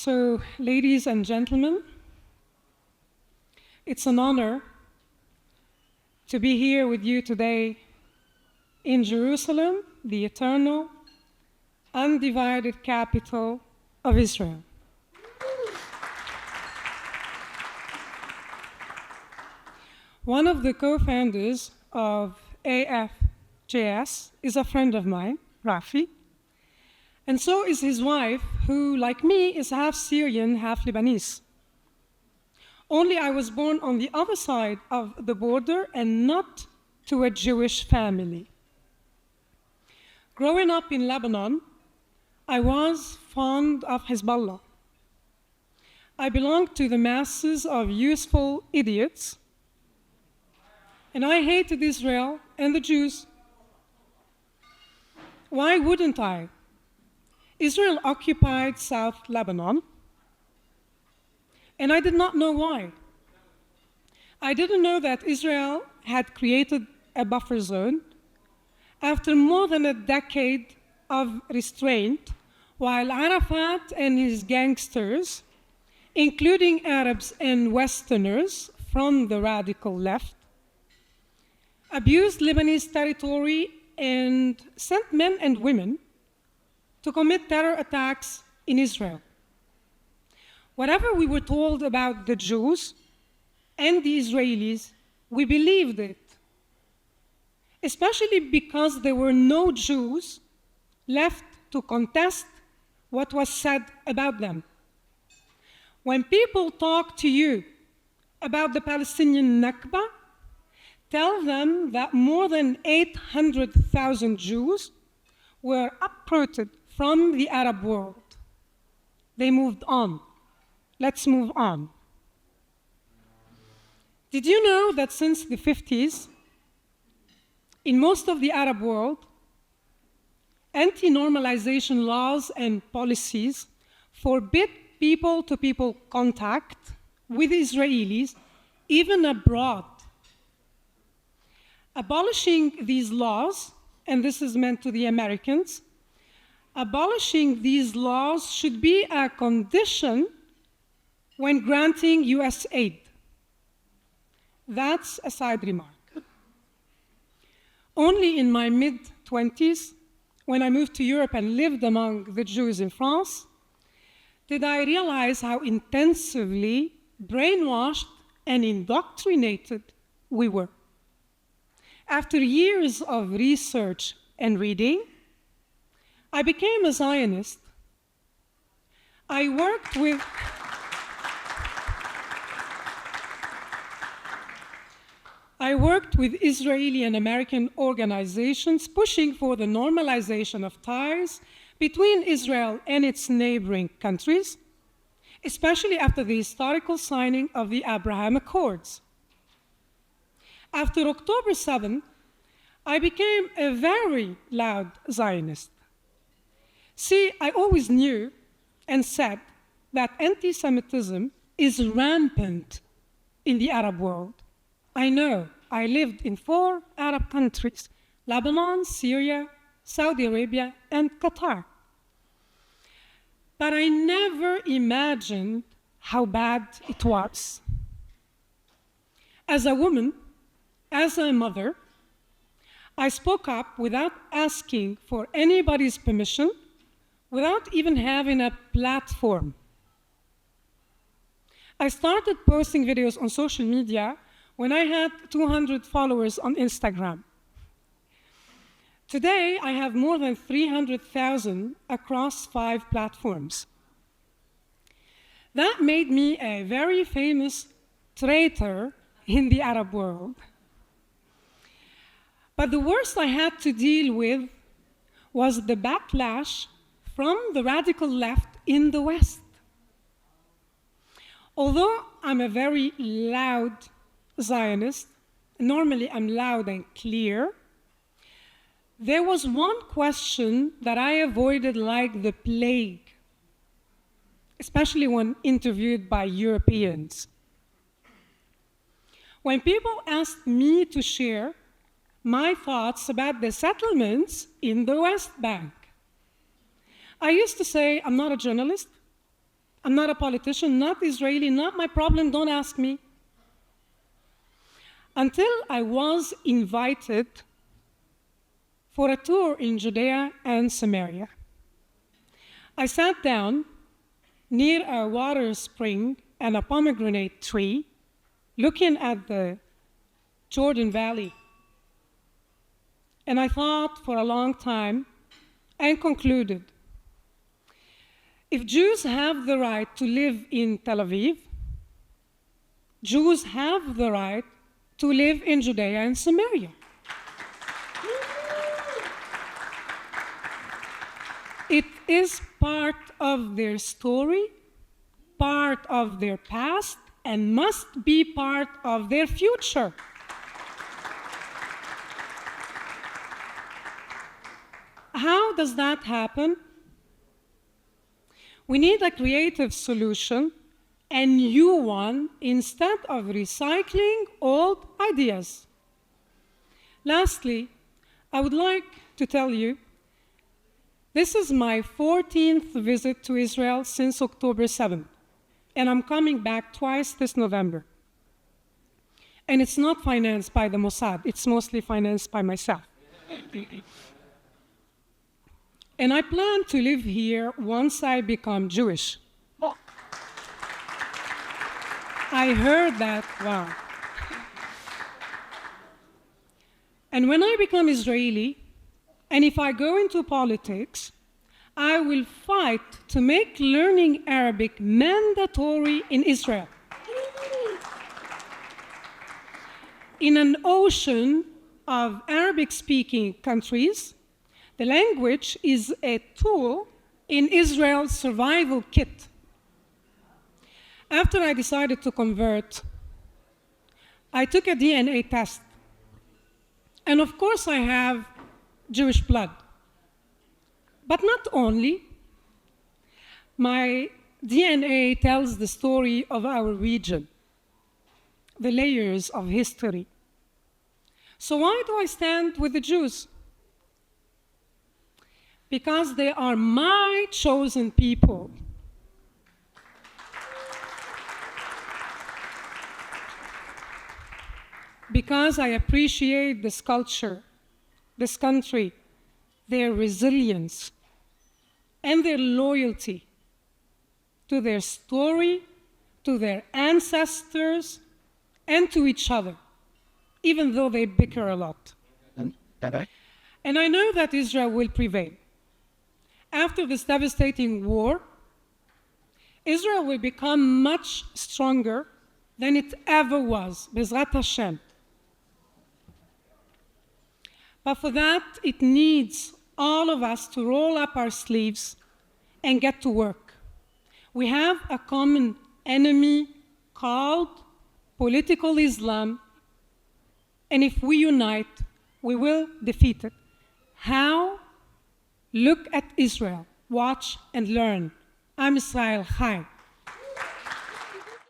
So, ladies and gentlemen, it's an honor to be here with you today in Jerusalem, the eternal, undivided capital of Israel. One of the co-founders of AFJS is a friend of mine, Rafi, and so is his wife, who, like me, is half Syrian, half Lebanese. Only I was born on the other side of the border and not to a Jewish family. Growing up in Lebanon, I was fond of Hezbollah. I belonged to the masses of useful idiots, and I hated Israel and the Jews. Why wouldn't I? Israel occupied South Lebanon, and I did not know why. I didn't know that Israel had created a buffer zone after more than a decade of restraint, while Arafat and his gangsters, including Arabs and Westerners from the radical left, abused Lebanese territory and sent men and women to commit terror attacks in Israel. Whatever we were told about the Jews and the Israelis, we believed it, especially because there were no Jews left to contest what was said about them. When people talk to you about the Palestinian Nakba, tell them that more than 800,000 Jews were uprooted from the Arab world. They moved on. Let's move on. Did you know that since the 50s, in most of the Arab world, anti-normalization laws and policies forbid people-to-people contact with Israelis, even abroad? Abolishing these laws, and this is meant to the Americans, abolishing these laws should be a condition when granting US aid. That's a side remark. Only in my mid-20s, when I moved to Europe and lived among the Jews in France, did I realize how intensively brainwashed and indoctrinated we were. After years of research and reading, I became a Zionist. I worked with Israeli and American organizations pushing for the normalization of ties between Israel and its neighboring countries, especially after the historical signing of the Abraham Accords. After October 7, I became a very loud Zionist. See, I always knew and said that anti-Semitism is rampant in the Arab world. I know. I lived in 4 Arab countries: Lebanon, Syria, Saudi Arabia, and Qatar. But I never imagined how bad it was. As a woman, as a mother, I spoke up without asking for anybody's permission, without even having a platform. I started posting videos on social media when I had 200 followers on Instagram. Today, I have more than 300,000 across 5 platforms. That made me a very famous traitor in the Arab world. But the worst I had to deal with was the backlash from the radical left in the West. Although I'm a very loud Zionist, normally I'm loud and clear, there was one question that I avoided like the plague, especially when interviewed by Europeans. When people asked me to share my thoughts about the settlements in the West Bank, I used to say, I'm not a journalist, I'm not a politician, not Israeli, not my problem, don't ask me. Until I was invited for a tour in Judea and Samaria. I sat down near a water spring and a pomegranate tree, looking at the Jordan Valley. And I thought for a long time and concluded, if Jews have the right to live in Tel Aviv, Jews have the right to live in Judea and Samaria. It is part of their story, part of their past, and must be part of their future. How does that happen? We need a creative solution, a new one, instead of recycling old ideas. Lastly, I would like to tell you, this is my 14th visit to Israel since October 7th, and I'm coming back twice this November. And it's not financed by the Mossad, it's mostly financed by myself. And I plan to live here once I become Jewish. I heard that, wow. And when I become Israeli, and if I go into politics, I will fight to make learning Arabic mandatory in Israel. In an ocean of Arabic-speaking countries, the language is a tool in Israel's survival kit. After I decided to convert, I took a DNA test. And of course I have Jewish blood. But not only. My DNA tells the story of our region, the layers of history. So why do I stand with the Jews? Because they are my chosen people. Because I appreciate this culture, this country, their resilience, and their loyalty to their story, to their ancestors, and to each other, even though they bicker a lot. And I know that Israel will prevail. After this devastating war, Israel will become much stronger than it ever was, Bezrat Hashem. But for that, it needs all of us to roll up our sleeves and get to work. We have a common enemy called political Islam, and if we unite, we will defeat it. How? Look at Israel, watch and learn. Am Israel Chai.